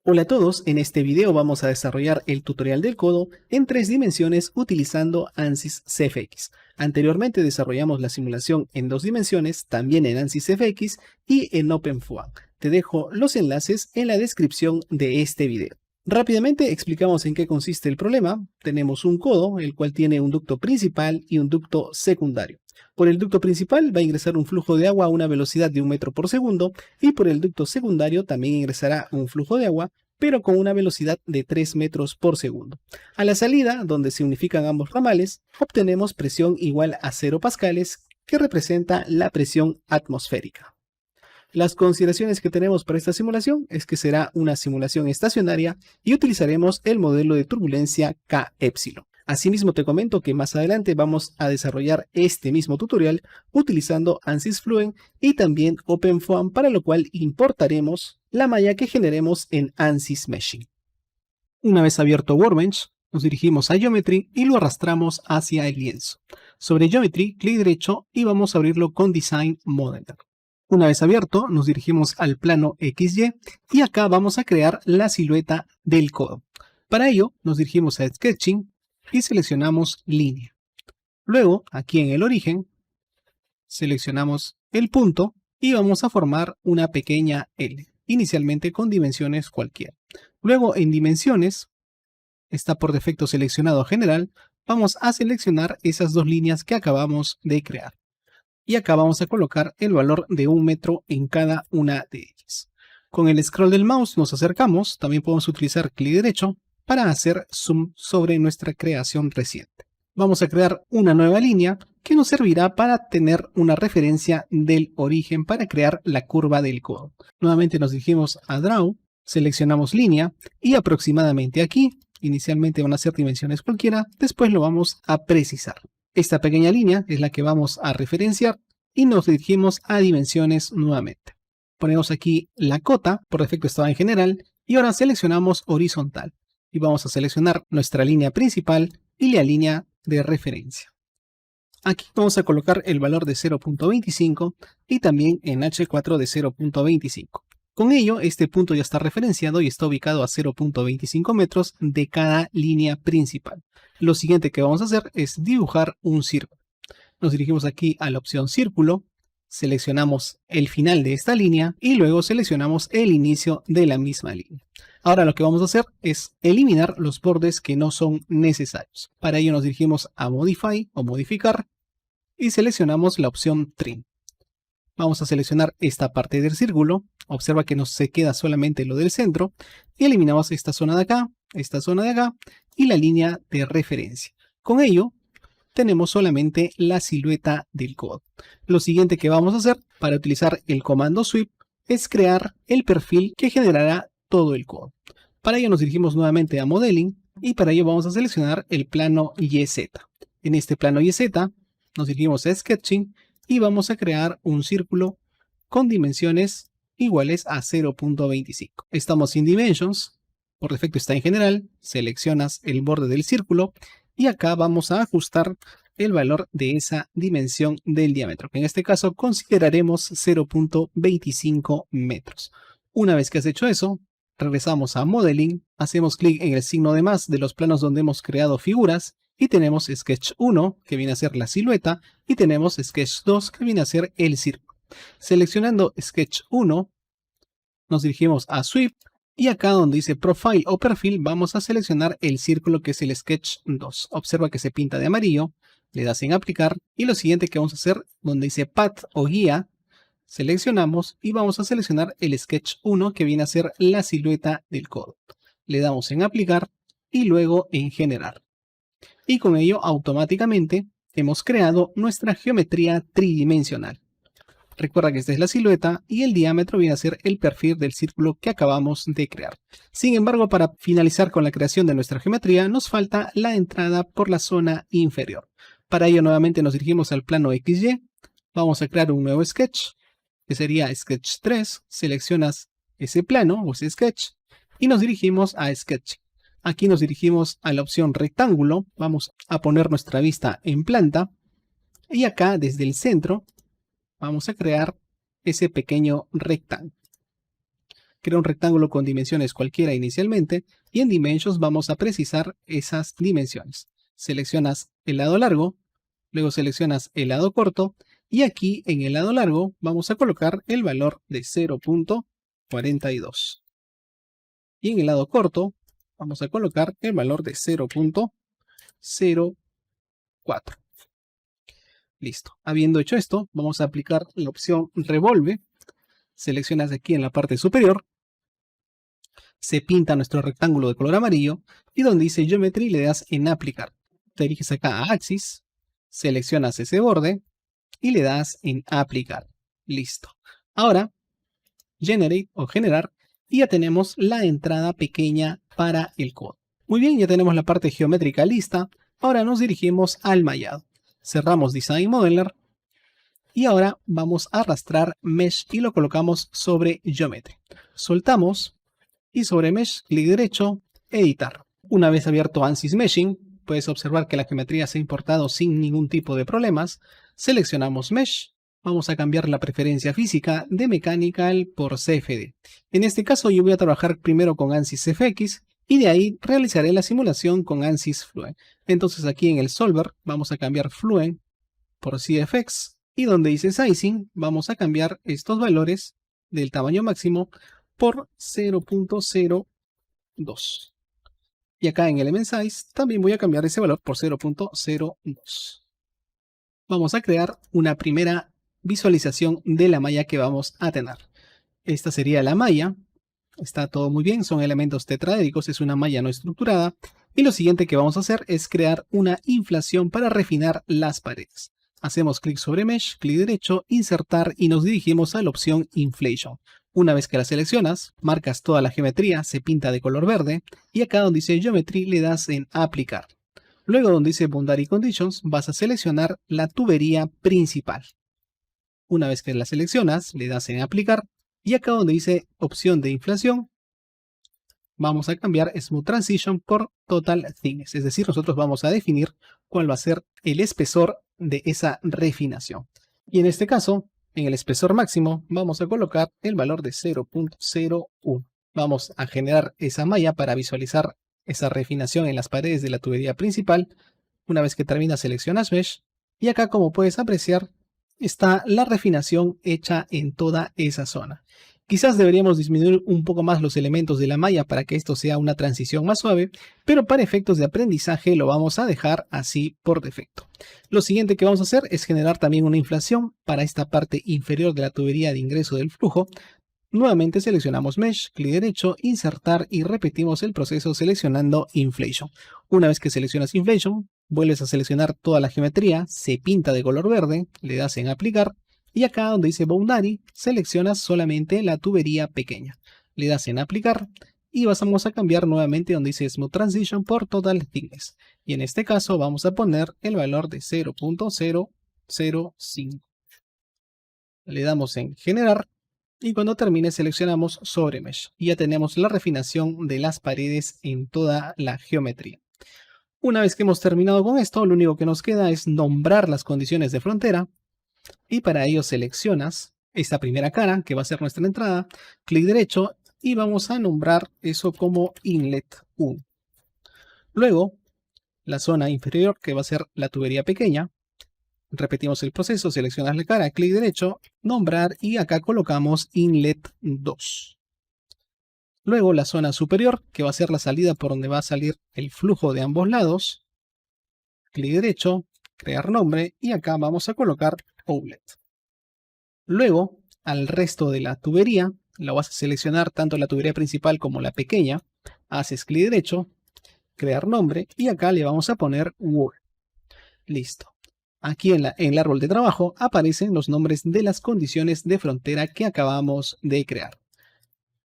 Hola a todos, en este video vamos a desarrollar el tutorial del codo en 3 dimensiones utilizando ANSYS CFX. Anteriormente desarrollamos la simulación en 2 dimensiones, también en ANSYS CFX y en OpenFOAM. Te dejo los enlaces en la descripción de este video. Rápidamente explicamos en qué consiste el problema. Tenemos un codo, el cual tiene un ducto principal y un ducto secundario. Por el ducto principal va a ingresar un flujo de agua a una velocidad de 1 metro por segundo y por el ducto secundario también ingresará un flujo de agua, pero con una velocidad de 3 metros por segundo. A la salida, donde se unifican ambos ramales, obtenemos presión igual a 0 pascales, que representa la presión atmosférica. Las consideraciones que tenemos para esta simulación es que será una simulación estacionaria y utilizaremos el modelo de turbulencia K-epsilon. Asimismo te comento que más adelante vamos a desarrollar este mismo tutorial utilizando ANSYS Fluent y también OpenFOAM, para lo cual importaremos la malla que generemos en ANSYS Meshing. Una vez abierto Workbench, nos dirigimos a Geometry y lo arrastramos hacia el lienzo. Sobre Geometry, clic derecho y vamos a abrirlo con Design Modeler. Una vez abierto, nos dirigimos al plano XY y acá vamos a crear la silueta del codo. Para ello, nos dirigimos a Sketching y seleccionamos Línea. Luego, aquí en el origen, seleccionamos el punto y vamos a formar una pequeña L, inicialmente con dimensiones cualquiera. Luego, en Dimensiones, está por defecto seleccionado General, vamos a seleccionar esas dos líneas que acabamos de crear. Y acá vamos a colocar el valor de 1 metro en cada una de ellas. Con el scroll del mouse nos acercamos, también podemos utilizar clic derecho para hacer zoom sobre nuestra creación reciente. Vamos a crear una nueva línea que nos servirá para tener una referencia del origen para crear la curva del codo. Nuevamente nos dirigimos a Draw, seleccionamos línea y aproximadamente aquí, inicialmente van a ser dimensiones cualquiera, después lo vamos a precisar. Esta pequeña línea es la que vamos a referenciar y nos dirigimos a dimensiones nuevamente. Ponemos aquí la cota, por defecto estaba en general, y ahora seleccionamos horizontal. Y vamos a seleccionar nuestra línea principal y la línea de referencia. Aquí vamos a colocar el valor de 0.25 y también en H4 de 0.25. Con ello, este punto ya está referenciado y está ubicado a 0.25 metros de cada línea principal. Lo siguiente que vamos a hacer es dibujar un círculo. Nos dirigimos aquí a la opción Círculo, seleccionamos el final de esta línea y luego seleccionamos el inicio de la misma línea. Ahora lo que vamos a hacer es eliminar los bordes que no son necesarios. Para ello nos dirigimos a Modify o Modificar y seleccionamos la opción Trim. Vamos a seleccionar esta parte del círculo. Observa que nos se queda solamente lo del centro. Y eliminamos esta zona de acá, esta zona de acá y la línea de referencia. Con ello, tenemos solamente la silueta del codo. Lo siguiente que vamos a hacer para utilizar el comando Sweep es crear el perfil que generará todo el codo. Para ello nos dirigimos nuevamente a Modeling y para ello vamos a seleccionar el plano YZ. En este plano YZ nos dirigimos a Sketching y vamos a crear un círculo con dimensiones iguales a 0.25. Estamos en Dimensions, por defecto está en general, seleccionas el borde del círculo y acá vamos a ajustar el valor de esa dimensión del diámetro, que en este caso consideraremos 0.25 metros. Una vez que has hecho eso, regresamos a Modeling, hacemos clic en el signo de más de los planos donde hemos creado figuras y tenemos Sketch 1, que viene a ser la silueta, y tenemos Sketch 2, que viene a ser el círculo. Seleccionando Sketch 1, nos dirigimos a Sweep, y acá donde dice Profile o Perfil, vamos a seleccionar el círculo que es el Sketch 2. Observa que se pinta de amarillo, le das en Aplicar, y lo siguiente que vamos a hacer, donde dice Path o Guía, seleccionamos y vamos a seleccionar el Sketch 1, que viene a ser la silueta del codo. Le damos en Aplicar, y luego en Generar. Y con ello automáticamente hemos creado nuestra geometría tridimensional. Recuerda que esta es la silueta y el diámetro viene a ser el perfil del círculo que acabamos de crear. Sin embargo, para finalizar con la creación de nuestra geometría nos falta la entrada por la zona inferior. Para ello nuevamente nos dirigimos al plano XY, vamos a crear un nuevo sketch, que sería Sketch 3, seleccionas ese plano o ese sketch y nos dirigimos a Sketch. Aquí nos dirigimos a la opción rectángulo, vamos a poner nuestra vista en planta y acá desde el centro vamos a crear ese pequeño rectángulo. crea un rectángulo con dimensiones cualquiera inicialmente y en Dimensions vamos a precisar esas dimensiones. Seleccionas el lado largo, luego seleccionas el lado corto y aquí en el lado largo vamos a colocar el valor de 0.42. Y en el lado corto vamos a colocar el valor de 0.04. Listo. Habiendo hecho esto, vamos a aplicar la opción Revolve. Seleccionas aquí en la parte superior. Se pinta nuestro rectángulo de color amarillo y donde dice Geometry le das en Aplicar. Te diriges acá a Axis, seleccionas ese borde y le das en Aplicar. Listo. Ahora, Generate o Generar y ya tenemos la entrada pequeña para el codo. Muy bien, ya tenemos la parte geométrica lista. Ahora nos dirigimos al mallado. Cerramos Design Modeler y ahora vamos a arrastrar Mesh y lo colocamos sobre Geometry. Soltamos y sobre Mesh, clic derecho, Editar. Una vez abierto ANSYS Meshing, puedes observar que la geometría se ha importado sin ningún tipo de problemas. Seleccionamos Mesh. Vamos a cambiar la preferencia física de Mechanical por CFD. En este caso yo voy a trabajar primero con ANSYS FX y de ahí realizaré la simulación con ANSYS Fluent. Entonces aquí en el Solver vamos a cambiar Fluent por CFX y donde dice Sizing vamos a cambiar estos valores del tamaño máximo por 0.02. Y acá en Element Size también voy a cambiar ese valor por 0.02. Vamos a crear una primera visualización de la malla que vamos a tener. Esta sería la malla. Está todo muy bien, son elementos tetraédricos, es una malla no estructurada. Y lo siguiente que vamos a hacer es crear una inflación para refinar las paredes. Hacemos clic sobre Mesh, clic derecho, insertar y nos dirigimos a la opción Inflation. Una vez que la seleccionas, marcas toda la geometría, se pinta de color verde y acá donde dice Geometry le das en Aplicar. Luego donde dice Boundary Conditions vas a seleccionar la tubería principal. Una vez que la seleccionas, le das en Aplicar y acá donde dice Opción de inflación, vamos a cambiar Smooth Transition por Total Thickness. Es decir, nosotros vamos a definir cuál va a ser el espesor de esa refinación. Y en este caso, en el espesor máximo, vamos a colocar el valor de 0.01. Vamos a generar esa malla para visualizar esa refinación en las paredes de la tubería principal. Una vez que termina, seleccionas Mesh. Y acá, como puedes apreciar, está la refinación hecha en toda esa zona. Quizás deberíamos disminuir un poco más los elementos de la malla para que esto sea una transición más suave, pero para efectos de aprendizaje lo vamos a dejar así por defecto. Lo siguiente que vamos a hacer es generar también una inflación para esta parte inferior de la tubería de ingreso del flujo. Nuevamente seleccionamos Mesh, clic derecho, insertar y repetimos el proceso seleccionando Inflation. Una vez que seleccionas Inflation, vuelves a seleccionar toda la geometría, se pinta de color verde, le das en Aplicar. Y acá donde dice Boundary, seleccionas solamente la tubería pequeña. Le das en Aplicar y vamos a cambiar nuevamente donde dice Smooth Transition por Total Thickness. Y en este caso vamos a poner el valor de 0.005. Le damos en Generar y cuando termine seleccionamos sobre Mesh. Y ya tenemos la refinación de las paredes en toda la geometría. Una vez que hemos terminado con esto, lo único que nos queda es nombrar las condiciones de frontera. Y para ello seleccionas esta primera cara, que va a ser nuestra entrada, clic derecho y vamos a nombrar eso como Inlet 1. Luego, la zona inferior, que va a ser la tubería pequeña. Repetimos el proceso, seleccionas la cara, clic derecho, nombrar y acá colocamos Inlet 2. Luego la zona superior, que va a ser la salida por donde va a salir el flujo de ambos lados. Clic derecho, crear nombre y acá vamos a colocar Outlet. Luego, al resto de la tubería, lo vas a seleccionar tanto la tubería principal como la pequeña. Haces clic derecho, crear nombre y acá le vamos a poner Wall. Listo. Aquí en el árbol de trabajo aparecen los nombres de las condiciones de frontera que acabamos de crear.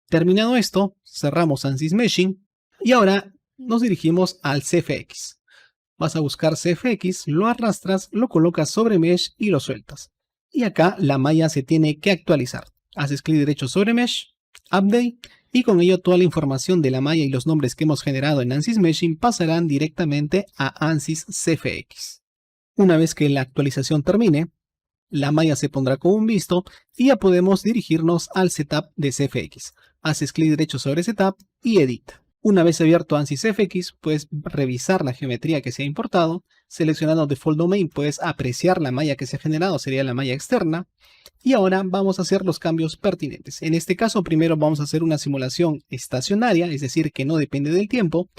Terminado esto, cerramos ANSYS Meshing y ahora nos dirigimos al CFX. Vas a buscar CFX, lo arrastras, lo colocas sobre Mesh y lo sueltas. Y acá la malla se tiene que actualizar. Haces clic derecho sobre Mesh, Update, y con ello toda la información de la malla y los nombres que hemos generado en ANSYS Meshing pasarán directamente a ANSYS CFX. Una vez que la actualización termine, La malla se pondrá como un visto y ya podemos dirigirnos al setup de CFX. Haces clic derecho sobre setup y edita. Una vez abierto ANSYS FX, puedes revisar la geometría que se ha importado. Seleccionando Default Domain, puedes apreciar la malla que se ha generado, sería la malla externa. Y ahora vamos a hacer los cambios pertinentes. En este caso, primero vamos a hacer una simulación estacionaria, es decir, que no depende del tiempo.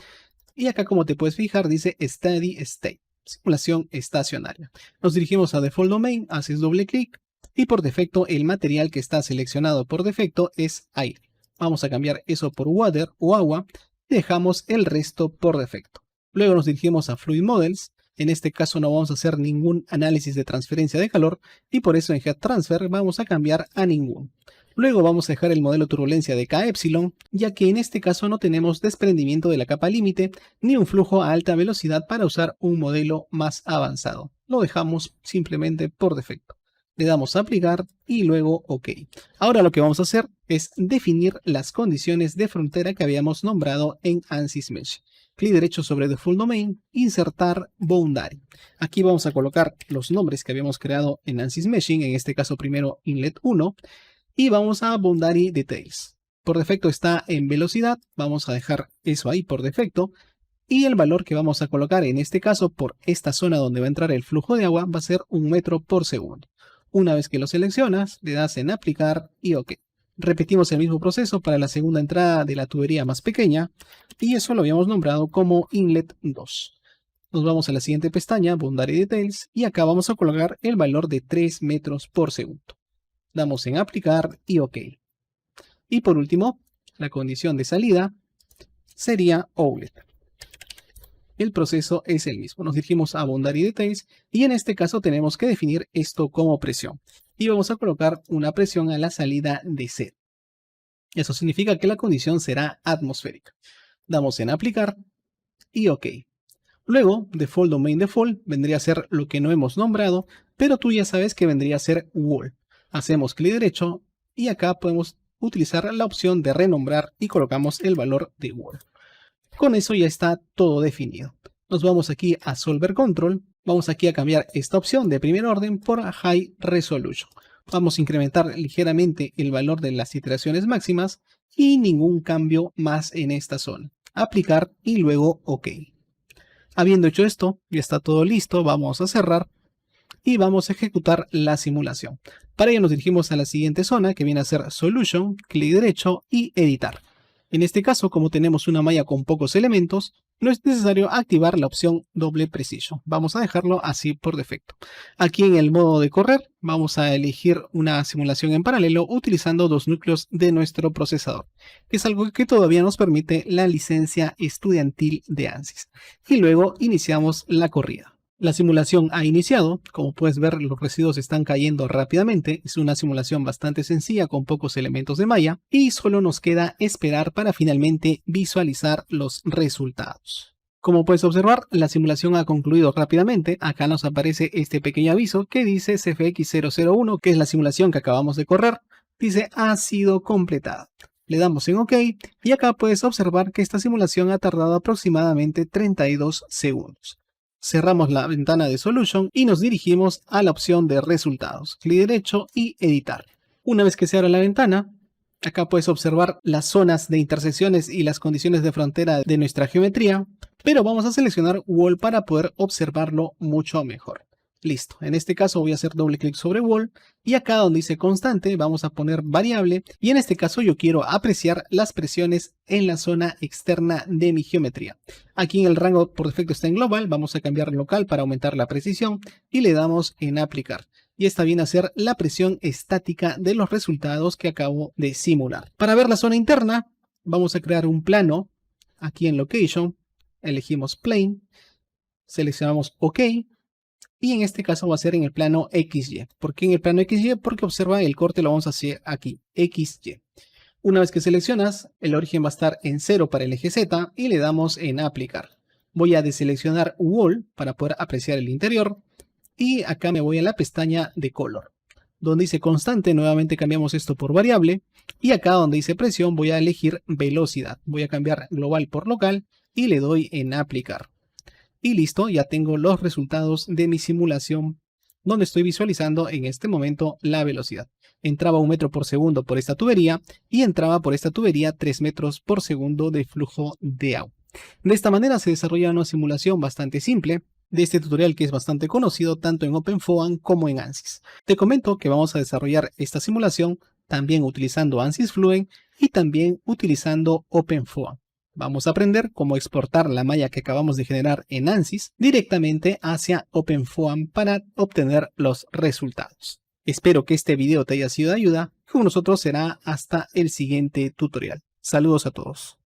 Y acá, como te puedes fijar, dice Steady State, simulación estacionaria. Nos dirigimos a Default Domain, haces doble clic y por defecto el material que está seleccionado por defecto es aire. Vamos a cambiar eso por water o agua y dejamos el resto por defecto. Luego nos dirigimos a Fluid Models. En este caso no vamos a hacer ningún análisis de transferencia de calor y por eso en Heat Transfer vamos a cambiar a ningún. Luego vamos a dejar el modelo turbulencia de K epsilon, ya que en este caso no tenemos desprendimiento de la capa límite ni un flujo a alta velocidad para usar un modelo más avanzado. Lo dejamos simplemente por defecto. Le damos a aplicar y luego OK. Ahora lo que vamos a hacer es definir las condiciones de frontera que habíamos nombrado en ANSYS Mesh. Clic derecho sobre Default Domain, insertar Boundary. Aquí vamos a colocar los nombres que habíamos creado en ANSYS Meshing, en este caso primero Inlet 1, y vamos a Boundary Details. Por defecto está en velocidad, vamos a dejar eso ahí por defecto, y el valor que vamos a colocar en este caso por esta zona donde va a entrar el flujo de agua va a ser 1 metro por segundo. Una vez que lo seleccionas, le das en aplicar y OK. Repetimos el mismo proceso para la segunda entrada de la tubería más pequeña y eso lo habíamos nombrado como Inlet 2. Nos vamos a la siguiente pestaña, Boundary Details, y acá vamos a colocar el valor de 3 metros por segundo. Damos en aplicar y OK. Y por último, la condición de salida sería Outlet. El proceso es el mismo. Nos dirigimos a Boundary Details y en este caso tenemos que definir esto como presión. Y vamos a colocar una presión a la salida de 0. Eso significa que la condición será atmosférica. Damos en aplicar y OK. Luego, Default Domain Default vendría a ser lo que no hemos nombrado, pero tú ya sabes que vendría a ser Wall. Hacemos clic derecho y acá podemos utilizar la opción de renombrar y colocamos el valor de Wall. Con eso ya está todo definido. Nos vamos aquí a Solver Control. Vamos aquí a cambiar esta opción de primer orden por High Resolution. Vamos a incrementar ligeramente el valor de las iteraciones máximas y ningún cambio más en esta zona. Aplicar y luego OK. Habiendo hecho esto, ya está todo listo. Vamos a cerrar y vamos a ejecutar la simulación. Para ello nos dirigimos a la siguiente zona que viene a ser Solution, clic derecho y editar. En este caso, como tenemos una malla con pocos elementos, no es necesario activar la opción doble precision. Vamos a dejarlo así por defecto. Aquí en el modo de correr, vamos a elegir una simulación en paralelo utilizando 2 núcleos de nuestro procesador, que es algo que todavía nos permite la licencia estudiantil de ANSYS. Y luego iniciamos la corrida. La simulación ha iniciado. Como puedes ver, los residuos están cayendo rápidamente. Es una simulación bastante sencilla con pocos elementos de malla y solo nos queda esperar para finalmente visualizar los resultados. Como puedes observar, la simulación ha concluido rápidamente. Acá nos aparece este pequeño aviso que dice CFX001, que es la simulación que acabamos de correr. Dice ha sido completada. Le damos en OK y acá puedes observar que esta simulación ha tardado aproximadamente 32 segundos. Cerramos la ventana de Solution y nos dirigimos a la opción de resultados. Clic derecho y editar. Una vez que se abra la ventana, acá puedes observar las zonas de intersecciones y las condiciones de frontera de nuestra geometría, pero vamos a seleccionar Wall para poder observarlo mucho mejor. Listo, en este caso voy a hacer doble clic sobre Wall y acá donde dice constante vamos a poner variable y en este caso yo quiero apreciar las presiones en la zona externa de mi geometría. Aquí en el rango por defecto está en global, vamos a cambiar local para aumentar la precisión y le damos en aplicar. Y esta viene a ser la presión estática de los resultados que acabo de simular. Para ver la zona interna vamos a crear un plano aquí en Location, elegimos Plane, seleccionamos OK. Y en este caso va a ser en el plano XY. ¿Por qué en el plano XY? Porque observa el corte lo vamos a hacer aquí, XY. Una vez que seleccionas, el origen va a estar en 0 para el eje Z y le damos en aplicar. Voy a deseleccionar Wall para poder apreciar el interior. Y acá me voy a la pestaña de Color. Donde dice constante, nuevamente cambiamos esto por variable. Y acá donde dice presión voy a elegir velocidad. Voy a cambiar global por local y le doy en aplicar. Y listo, ya tengo los resultados de mi simulación donde estoy visualizando en este momento la velocidad. Entraba 1 metro por segundo por esta tubería y entraba por esta tubería 3 metros por segundo de flujo de agua. De esta manera se desarrolla una simulación bastante simple de este tutorial que es bastante conocido tanto en OpenFOAM como en ANSYS. Te comento que vamos a desarrollar esta simulación también utilizando ANSYS Fluent y también utilizando OpenFOAM. Vamos a aprender cómo exportar la malla que acabamos de generar en ANSYS directamente hacia OpenFOAM para obtener los resultados. Espero que este video te haya sido de ayuda. Con nosotros será hasta el siguiente tutorial. Saludos a todos.